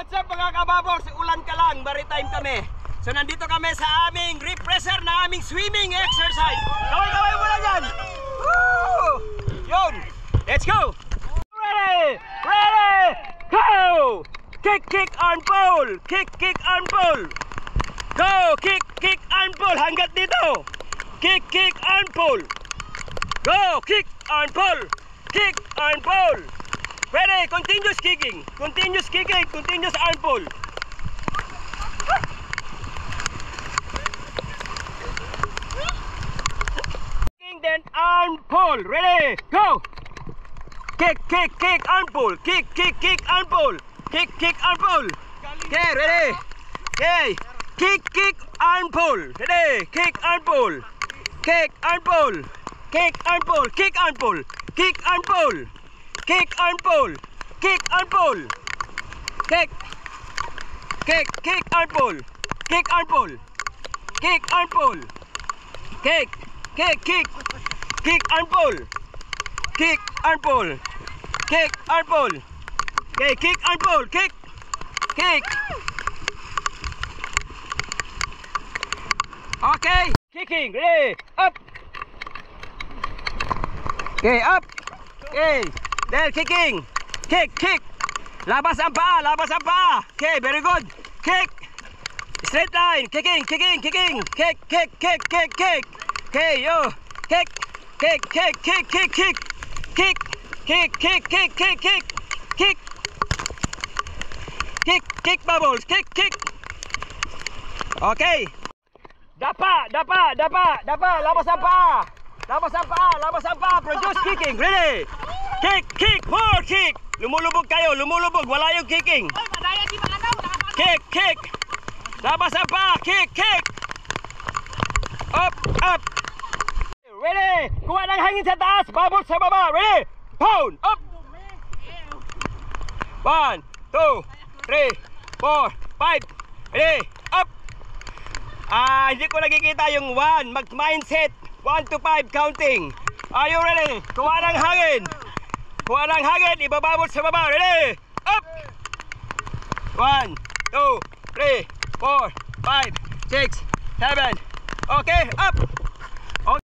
What's up mga kababors? Ulan ka lang, maritime kami. So nandito kami sa aming refresher na aming swimming exercise. Kaway-kaway mo lang yan. Woo! Yun, let's go. Ready, ready, go. Kick, kick, and pull. Kick, kick, and pull. Go, kick, kick, and pull. Hanggat dito. Kick, kick, and pull. Go, kick, and pull. Kick, and pull. Ready, continuous kicking. Continuous kicking, continuous arm pull. Kicking, then arm pull. Ready, go. Kick, kick, kick, arm pull. Kick, kick, kick, arm pull. Kick, kick, arm pull. Okay, ready. Okay. Kick, kick, arm pull. Ready, kick, arm pull. Kick, arm pull. Kick, arm pull. Kick, arm pull. Kick, arm pull. Kick and pull, kick and pull, kick, kick, kick and pull, kick and pull, kick and pull, kick, kick, kick, kick and pull, kick and pull, kick and pull, okay, kick and pull, kick, kick, okay, kicking, ready, up, okay, up, okay. Then kicking, kick, kick, labas ang paa, labas ang paa. Okay, very good. Kick, straight line, kicking, kicking, kicking, kick, kick, kick, kick, kick. Okay, yo, kick, kick, kick, kick, kick, kick, kick, kick, kick, kick, kick, kick, kick, kick, kick, bubbles, kick, kick. Okay. Dapa, dapa, dapa, dapa, labas ang paa, labas ang paa, labas ang paa. Produce kicking, ready? Kick, kick, more kick. Lumulubog kayo, lumulubog. Wala yung kicking. Kick, kick. Labas ang pa. Kick, kick. Up, up. Ready. Kuha ng hangin sa taas. Bubble sa baba. Ready. Pound. Up. 1, 2, 3, 4, 5. Ready. Up. Hindi ko nakikita yung 1. Mag-mindset. 1 to 5 counting. Are you ready? Kuha ng hangin. Kuha ng hangin, ibababot sa baba. Ready? Up! 1, 2, 3, 4, 5, 6, 7. Okay, up!